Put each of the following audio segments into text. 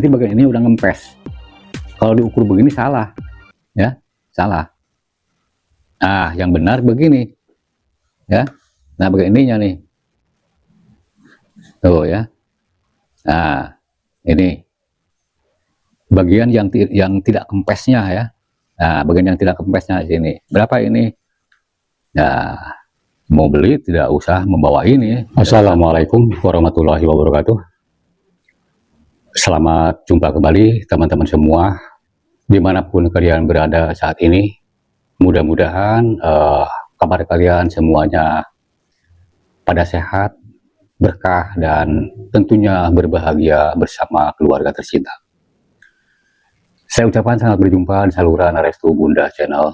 Jadi bagian ini udah ngempes. Kalau diukur begini salah, ya, salah. Nah, yang benar begini, ya. Nah, bagian ininya nih, tuh ya. Nah, ini bagian yang tidak kempesnya ya. Nah, bagian yang tidak kempesnya di sini. Berapa ini? Nah, mau beli tidak usah membawa ini. Assalamualaikum warahmatullahi wabarakatuh. Selamat jumpa kembali teman-teman semua, dimanapun kalian berada saat ini. Mudah-mudahan kabar kalian semuanya pada sehat, berkah, dan tentunya berbahagia bersama keluarga tercinta. Saya ucapkan selamat berjumpa di saluran Restu Bunda Channel.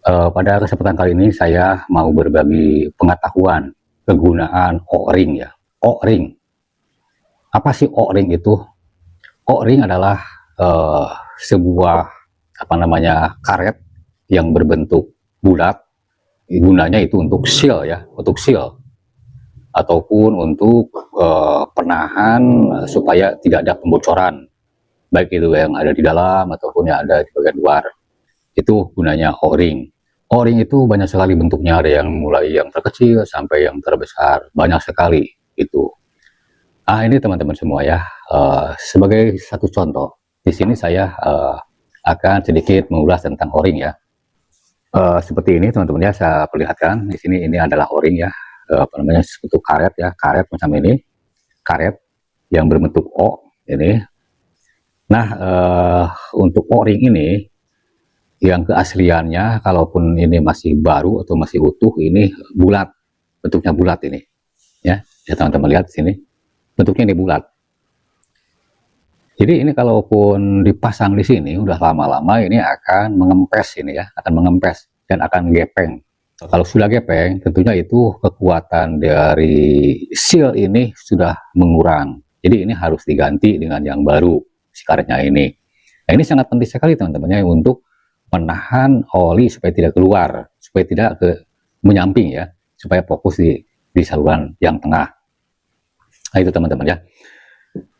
Pada kesempatan kali ini saya mau berbagi pengetahuan kegunaan O-ring ya. O-ring. Apa sih O-ring itu? O-ring adalah sebuah karet yang berbentuk bulat. Gunanya itu untuk seal ya, untuk seal ataupun untuk penahan supaya tidak ada pembocoran, baik itu yang ada di dalam ataupun yang ada di bagian luar. Itu gunanya O-ring. O-ring itu banyak sekali bentuknya, ada yang mulai yang terkecil sampai yang terbesar, banyak sekali itu. Ini teman-teman semua ya, sebagai satu contoh, di sini saya akan sedikit mengulas tentang O-ring ya. Seperti ini teman-teman ya, saya perlihatkan di sini, ini adalah O-ring ya, bentuk karet ya, karet macam ini, karet yang berbentuk O ini. Nah, untuk O-ring ini yang keasliannya, kalaupun ini masih baru atau masih utuh, ini bulat, bentuknya bulat ini ya, teman-teman lihat di sini, bentuknya ini bulat. Jadi ini kalaupun dipasang di sini udah lama-lama ini akan mengempes ini ya, akan mengempes dan akan gepeng. Kalau sudah gepeng, tentunya itu kekuatan dari seal ini sudah mengurang. Jadi ini harus diganti dengan yang baru, si karetnya ini. Nah, ini sangat penting sekali teman-teman ya, untuk menahan oli supaya tidak keluar, supaya tidak menyamping ya, supaya fokus di saluran yang tengah. Nah, itu teman-teman ya.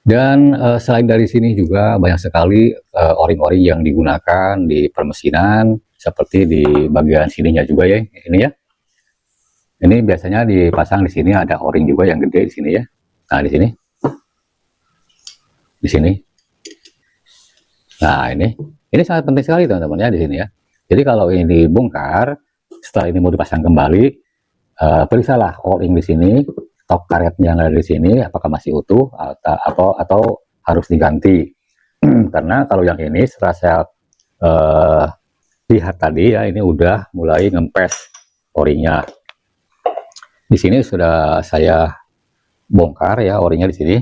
Dan selain dari sini juga banyak sekali O-ring-O-ring yang digunakan di permesinan, seperti di bagian sininya juga ya, ini ya. Ini biasanya dipasang di sini, ada O-ring juga yang gede di sini ya. Nah, di sini. Di sini. Nah, ini sangat penting sekali teman-teman ya di sini ya. Jadi kalau ini dibongkar, setelah ini mau dipasang kembali, periksalah O-ring di sini, stok karetnya yang ada di sini apakah masih utuh atau harus diganti. Karena kalau yang ini setelah saya lihat tadi ya, ini udah mulai ngempes O-ringnya. Di sini sudah saya bongkar ya O-ringnya di sini.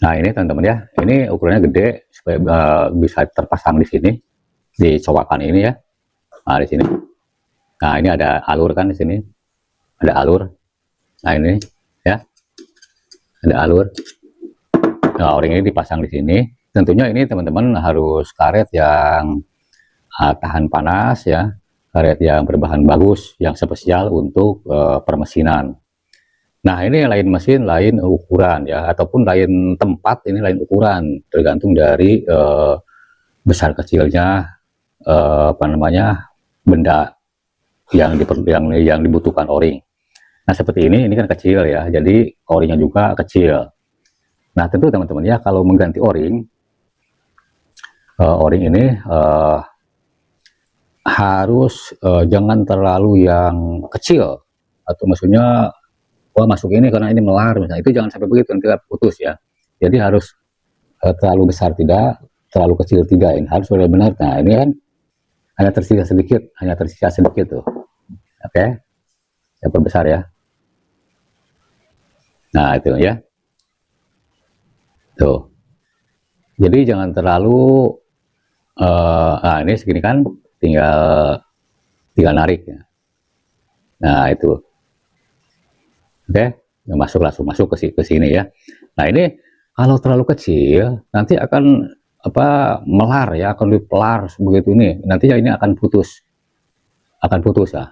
Nah, ini teman-teman ya, ini ukurannya gede supaya bisa terpasang di sini, di cowakan ini ya. Nah, di sini. Nah, ini ada alur kan di sini. Ada alur. Nah, ini ya. Ada alur. Nah, O-ring ini dipasang di sini. Tentunya ini teman-teman harus karet yang tahan panas ya. Karet yang berbahan bagus, yang spesial untuk permesinan. Nah, ini lain mesin, lain ukuran ya, ataupun lain tempat, ini lain ukuran, tergantung dari besar kecilnya benda yang dibutuhkan O-ring. Nah, seperti ini kan kecil ya, jadi O-ringnya juga kecil. Nah, tentu teman-teman ya, kalau mengganti O-ring ini harus jangan terlalu yang kecil, atau maksudnya wah masuk ini karena ini melar misalnya, itu jangan sampai begitu, nanti putus ya. Jadi harus terlalu besar tidak, terlalu kecil tidak, ini harus benar-benar. Nah, ini kan hanya tersisa sedikit tuh. Oke, saya perbesar ya. Nah, itu ya. Tuh. Jadi jangan terlalu ini segini kan, tinggal narik ya. Nah, itu. Oke, langsung masuk ke sini ya. Nah, ini kalau terlalu kecil nanti akan melar ya, akan dipelar begitu ini. Nanti ya ini akan putus ya.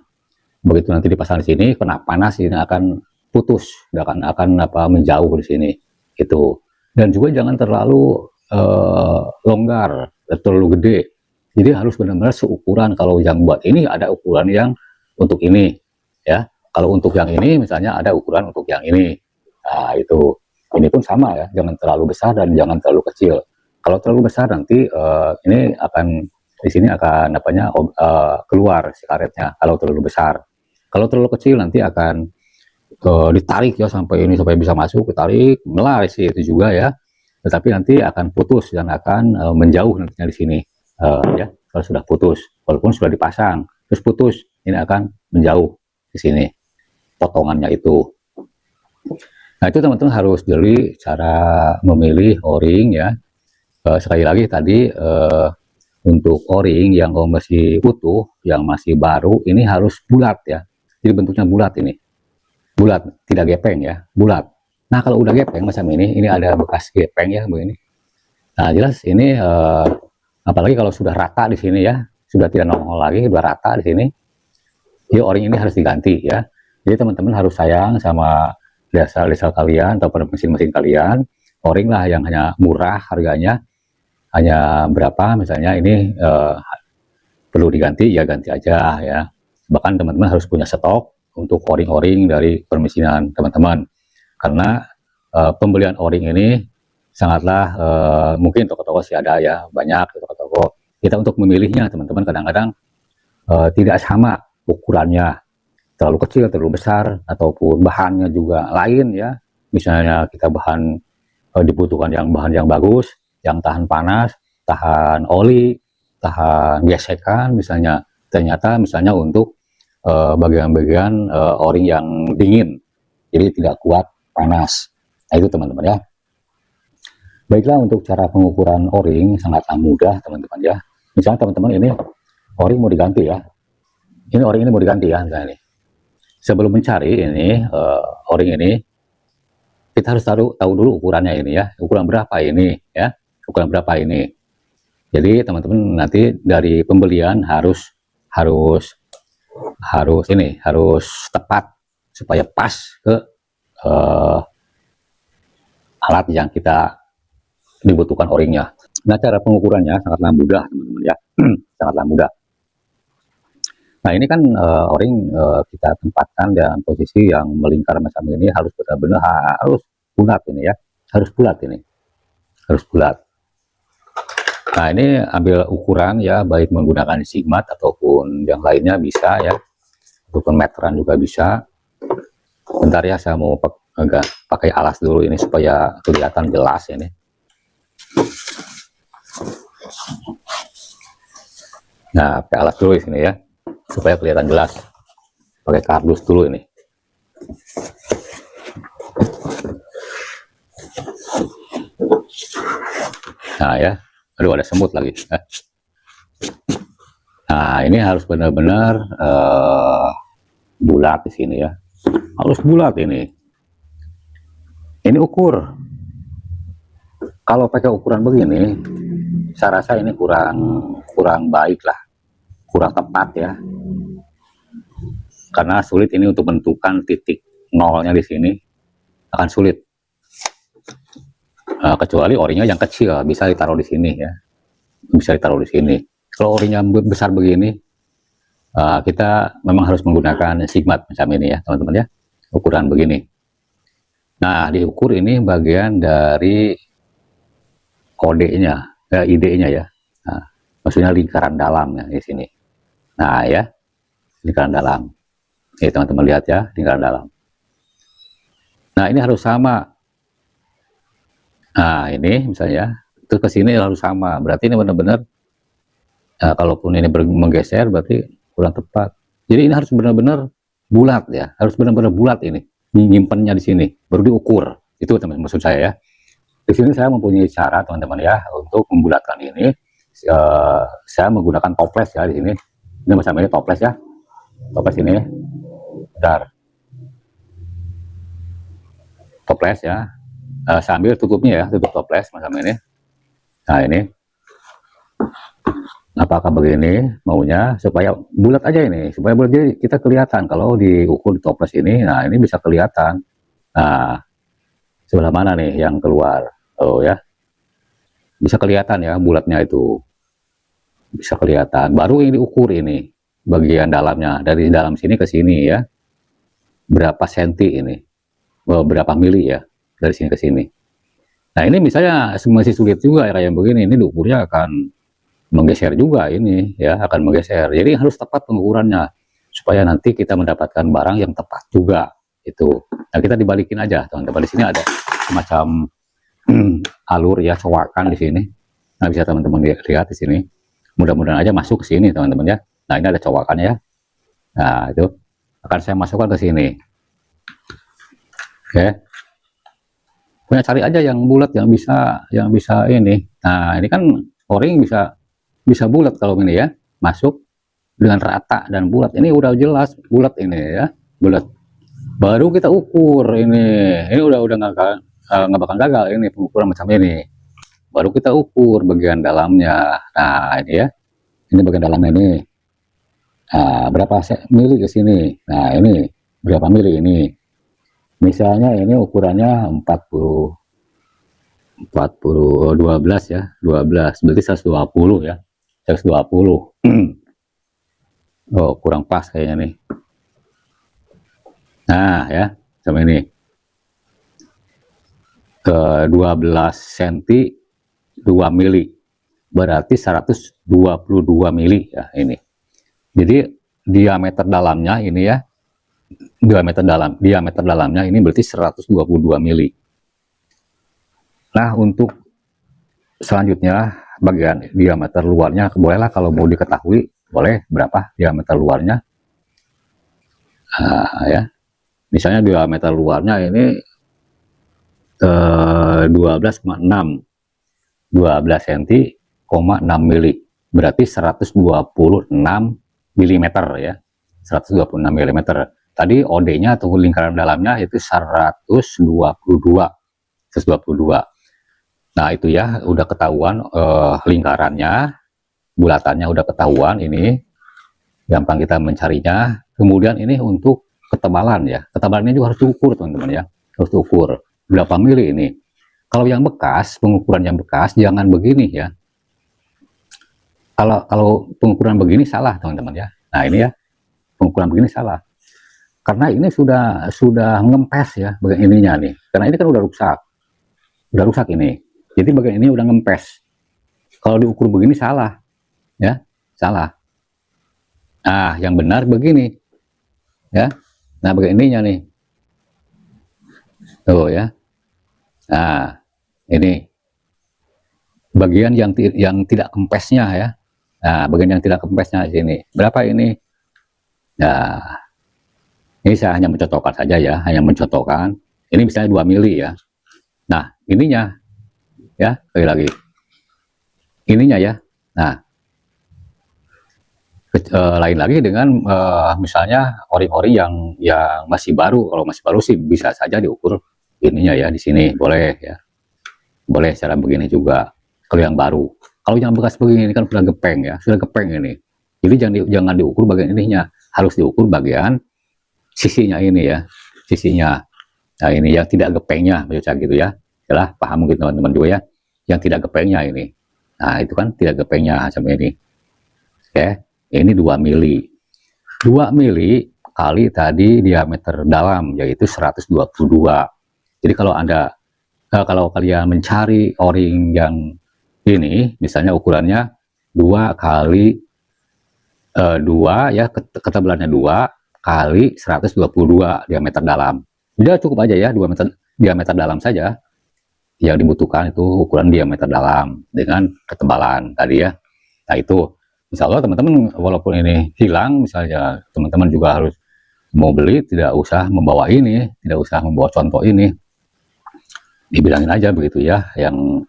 Begitu nanti dipasang di sini, kena panas ini akan putus, akan menjauh di sini. itu. Dan juga jangan terlalu longgar, terlalu gede. Jadi harus benar-benar seukuran. Kalau yang buat ini ada ukuran yang untuk ini, ya. Kalau untuk yang ini misalnya ada ukuran untuk yang ini. Nah, itu. Ini pun sama ya, jangan terlalu besar dan jangan terlalu kecil. Kalau terlalu besar nanti ini akan di sini akan keluar si karetnya kalau terlalu besar. Kalau terlalu kecil nanti akan ditarik ya sampai ini sampai bisa masuk, ditarik, melar sih itu juga ya. Tetapi nanti akan putus dan akan menjauh nantinya di sini ya. Kalau sudah putus, walaupun sudah dipasang, terus putus, ini akan menjauh di sini potongannya itu. Nah, itu teman-teman harus jeli cara memilih O-ring ya. Sekali lagi tadi untuk O-ring yang masih utuh, yang masih baru, ini harus bulat ya. Jadi bentuknya bulat ini. Bulat, tidak gepeng ya, bulat. Nah, kalau udah gepeng macam ini ada bekas gepeng ya begini. Nah, jelas ini apalagi kalau sudah rata di sini ya, sudah tidak nongol lagi, sudah rata di sini. Ya, O-ring ini harus diganti ya. Jadi teman-teman harus sayang sama diesel kalian atau mesin-mesin kalian. O-ring lah yang hanya murah harganya, hanya berapa misalnya ini perlu diganti ya ganti aja ya. Bahkan teman-teman harus punya stok untuk O-ring dari permesinan teman-teman, karena pembelian O-ring ini sangatlah mungkin toko-toko sih ada ya, banyak toko-toko. Kita untuk memilihnya teman-teman kadang-kadang tidak sama ukurannya, terlalu kecil, terlalu besar, ataupun bahannya juga lain ya. Misalnya kita dibutuhkan bahan yang bagus, yang tahan panas, tahan oli, tahan gesekan misalnya. Ternyata misalnya untuk bagian-bagian O-ring yang dingin, jadi tidak kuat panas. Nah, itu teman-teman ya. Baiklah, untuk cara pengukuran O-ring sangatlah mudah teman-teman ya. Misalnya teman-teman ini O-ring mau diganti ya. Ini O-ring ini mau diganti ya misalnya ini. Sebelum mencari ini O-ring ini, kita harus tahu dulu ukurannya ini ya, ukuran berapa ini ya, ukuran berapa ini. Jadi teman-teman nanti dari pembelian harus tepat supaya pas ke alat yang kita dibutuhkan O-ringnya. Nah, cara pengukurannya sangatlah mudah teman-teman ya, sangatlah mudah. Nah, ini kan O-ring kita tempatkan dalam posisi yang melingkar macam ini, harus benar-benar harus bulat ini ya, harus bulat ini, harus bulat. Nah, ini ambil ukuran ya, baik menggunakan sigmat ataupun yang lainnya bisa ya, ataupun meteran juga bisa. Bentar ya, saya mau pakai alas dulu ini supaya kelihatan jelas ini. Nah, pakai alas dulu di sini ya, supaya kelihatan jelas. Pakai kardus dulu ini. Nah ya, aduh ada semut lagi. Nah, ini harus benar-benar bulat di sini ya, harus bulat ini. Ini ukur. Kalau pakai ukuran begini, saya rasa ini kurang baik lah, kurang tepat ya. Karena sulit ini untuk menentukan titik nolnya di sini, akan sulit. Kecuali O-ringnya yang kecil bisa ditaruh di sini ya, bisa ditaruh di sini. Kalau O-ringnya besar begini, kita memang harus menggunakan sigmat macam ini ya teman-teman ya, ukuran begini. Nah, diukur ini bagian dari kodenya, ID-nya ya. Nah, maksudnya lingkaran dalam ya di sini. Nah ya, lingkaran dalam. Ini teman-teman lihat ya, lingkaran dalam. Nah, ini harus sama. Nah, ini misalnya terus ke sini harus sama. Berarti ini benar-benar kalaupun ini menggeser berarti kurang tepat. Jadi ini harus benar-benar bulat ya, harus benar-benar bulat ini. Nyimpennya di sini baru diukur. Itu teman-teman maksud saya ya. Di sini saya mempunyai cara teman-teman ya untuk membulatkan ini. Saya menggunakan toples ya di sini. Ini macam ini toples ya. Toples ini. Bentar. Toples ya. Sambil tutupnya ya, tutup toples macam ini. Nah, ini. Apakah begini maunya supaya bulat aja ini, supaya bulat, jadi kita kelihatan kalau diukur di toples ini. Nah, ini bisa kelihatan. Nah, sebelah mana nih yang keluar. Oh ya, bisa kelihatan ya bulatnya itu, bisa kelihatan. Baru ini diukur ini bagian dalamnya, dari dalam sini ke sini ya, berapa senti ini, berapa mili ya, dari sini ke sini. Nah ini misalnya masih sulit juga ya kayak begini, ini diukurnya akan menggeser juga ini ya, akan menggeser. Jadi harus tepat pengukurannya supaya nanti kita mendapatkan barang yang tepat juga itu. Nah kita dibalikin aja teman-teman, di sini ada semacam alur ya, cowakan di sini. Nah bisa teman-teman lihat di sini. Mudah-mudahan aja masuk ke sini teman-teman ya. Nah ini ada cowakannya ya. Nah itu akan saya masukkan ke sini. Oke. Punya cari aja yang bulat, yang bisa ini. Nah ini kan O-ring bisa bulat kalau ini ya, masuk dengan rata dan bulat. Ini udah jelas bulat ini ya, bulat. Baru kita ukur ini udah nggak bakal gagal ini pengukuran macam ini. Baru kita ukur bagian dalamnya. Nah ini ya, ini bagian dalamnya ini. Nah, berapa mili ke sini? Nah ini berapa mili ini? Misalnya ini ukurannya 12 ya, 12 berarti 120 ya, 120. Oh kurang pas kayaknya nih. Nah ya, sama ini ke 12 cm 2 mili berarti 122 mili ya ini. Jadi diameter dalamnya ini ya, diameter dalamnya ini berarti 122 mili. Nah untuk selanjutnya bagian diameter luarnya, bolehlah kalau mau diketahui boleh berapa diameter luarnya. Ya misalnya diameter luarnya ini 12,6 cm, 6 mili berarti 126 mm ya, 126 mm. Tadi OD-nya atau lingkaran dalamnya itu 122. Nah itu ya udah ketahuan lingkarannya, bulatannya udah ketahuan, ini gampang kita mencarinya. Kemudian ini untuk ketebalan ya, ketebalannya juga harus diukur teman-teman ya, harus diukur berapa mili ini. Kalau yang bekas, pengukuran yang bekas jangan begini ya. Kalau pengukuran begini salah teman-teman ya. Nah ini ya, pengukuran begini salah karena ini sudah ngempes ya bagian ininya nih, karena ini kan udah rusak ini, jadi bagian ini udah ngempes. Kalau diukur begini salah ya, salah. Nah yang benar begini ya, nah bagian ininya nih tuh ya. Nah ini bagian yang tidak kempesnya ya. Nah bagian yang tidak kempesnya di sini berapa ini. Nah ini saya hanya mencotokkan saja ya, hanya mencotokkan. Ini misalnya 2 mili ya. Nah ininya ya, sekali lagi ininya ya. Nah lain lagi dengan misalnya ori-ori yang masih baru. Kalau masih baru sih bisa saja diukur ininya ya, di sini boleh ya, boleh cara begini juga. Kalau yang baru, kalau yang bekas begini ini kan sudah gepeng ya, sudah gepeng ini. Jadi jangan diukur bagian ininya, harus diukur bagian sisinya ini ya, sisinya. Nah ini yang tidak gepengnya, macam gitu ya. Jelas paham mungkin teman-teman juga ya, yang tidak gepengnya ini. Nah itu kan tidak gepengnya sama ini. Oke, ini 2 mili. 2 mili kali tadi diameter dalam yaitu 122. Jadi kalau kalau kalian mencari O-ring yang ini, misalnya ukurannya 2 kali 2 ya, ketebalannya 2 kali 122 diameter dalam. Udah cukup aja ya, 2 meter diameter dalam saja. Yang dibutuhkan itu ukuran diameter dalam dengan ketebalan tadi ya. Nah itu insya Allah teman-teman, walaupun ini hilang, misalnya teman-teman juga harus mau beli, tidak usah membawa ini, tidak usah membawa contoh ini. Dibilangin aja begitu ya, yang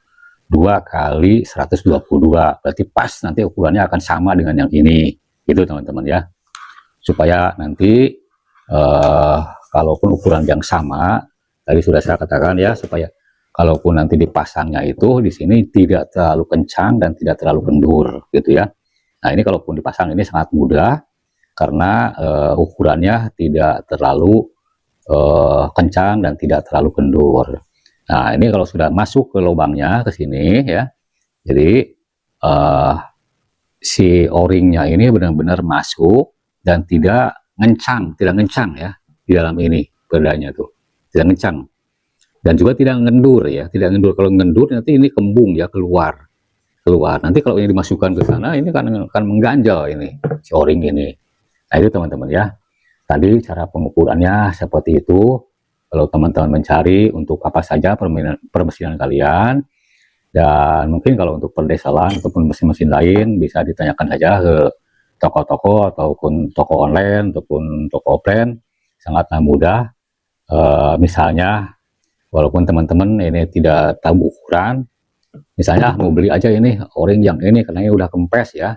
2 kali 122 berarti pas nanti ukurannya akan sama dengan yang ini, gitu teman-teman ya. Supaya nanti kalaupun ukuran yang sama, tadi sudah saya katakan ya, supaya kalaupun nanti dipasangnya itu di sini tidak terlalu kencang dan tidak terlalu kendur gitu ya. Nah ini kalaupun dipasang ini sangat mudah karena ukurannya tidak terlalu kencang dan tidak terlalu kendur. Nah, ini kalau sudah masuk ke lubangnya ke sini ya, jadi si o-ringnya ini benar-benar masuk dan tidak ngencang ya di dalam ini peredanya tuh, tidak ngencang dan juga tidak ngendur ya, tidak ngendur. Kalau ngendur nanti ini kembung ya, keluar. Nanti kalau ini dimasukkan ke sana, ini kan mengganjal ini si o-ring ini. Nah itu teman-teman ya. Tadi cara pengukurannya seperti itu. Kalau teman-teman mencari untuk apa saja permesinan kalian, dan mungkin kalau untuk perdesalan ataupun mesin-mesin lain bisa ditanyakan saja ke toko-toko ataupun toko online ataupun toko offline, sangatlah mudah. Misalnya walaupun teman-teman ini tidak tahu ukuran, misalnya mau beli aja ini o-ring yang ini karena ini udah kempes ya.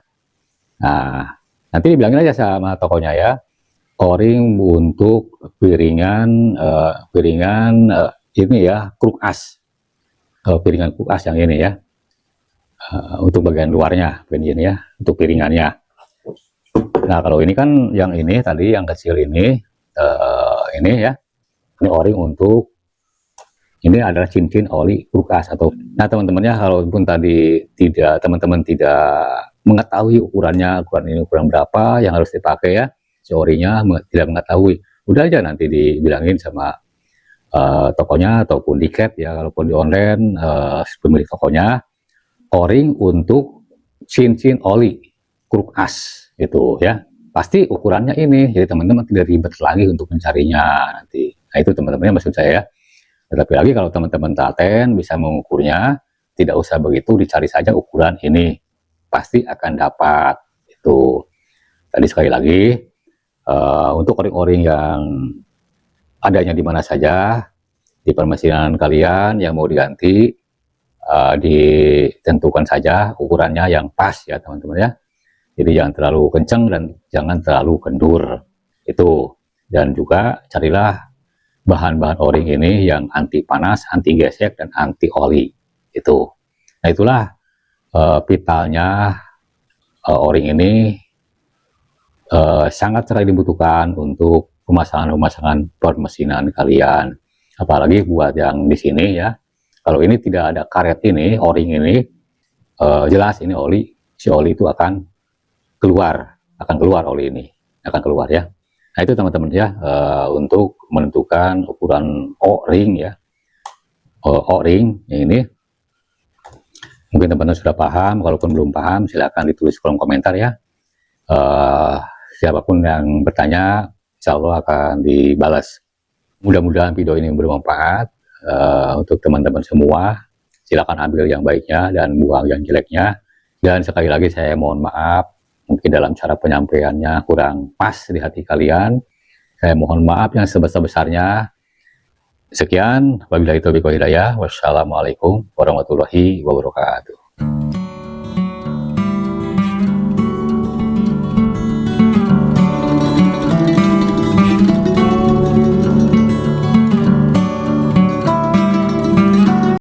Nah, nanti dibilangin aja sama tokonya ya, o-ring untuk piringan ini ya, kruk as, piringan kruk as yang ini ya, untuk bagian luarnya ini ya, untuk piringannya. Nah kalau ini kan yang ini tadi yang kecil ini ya, ini o-ring untuk, ini adalah cincin oli kruk as atau. Nah teman-temannya, kalaupun tadi teman-teman tidak mengetahui ukuran ini ukuran berapa yang harus dipakai ya, si ori-nya tidak mengetahui, udah aja nanti dibilangin sama tokonya ataupun di CAT ya, kalaupun di online pemilik tokonya, o-ring untuk cincin oli kruk as gitu ya, pasti ukurannya ini, jadi teman-teman tidak ribet lagi untuk mencarinya nanti. Nah itu teman-temannya maksud saya ya. Tetapi lagi kalau teman-teman telaten bisa mengukurnya, tidak usah begitu, dicari saja ukuran ini, pasti akan dapat itu. Tadi sekali lagi, untuk o-ring yang adanya di mana saja, di permesinan kalian yang mau diganti, ditentukan saja ukurannya yang pas ya teman-teman ya. Jadi jangan terlalu kencang dan jangan terlalu kendur itu. Dan juga carilah bahan-bahan o-ring ini yang anti panas, anti gesek, dan anti oli itu. Nah itulah vitalnya o-ring ini, sangat sering dibutuhkan untuk pemasangan permesinan kalian, apalagi buat yang di sini ya. Kalau ini tidak ada karet ini, o-ring ini, jelas ini si oli itu akan keluar oli ini akan keluar ya. Nah itu teman-teman ya, untuk menentukan ukuran o-ring ya, o-ring ini. Mungkin teman-teman sudah paham, kalaupun belum paham silahkan ditulis kolom komentar ya. Siapapun yang bertanya, insya Allah akan dibalas. Mudah-mudahan video ini bermanfaat untuk teman-teman semua. Silakan ambil yang baiknya dan buang yang jeleknya. Dan sekali lagi saya mohon maaf, mungkin dalam cara penyampaiannya kurang pas di hati kalian. Saya mohon maaf yang sebesar-besarnya. Sekian, wabillahi taufiq wal hidayah. Wassalamualaikum warahmatullahi wabarakatuh.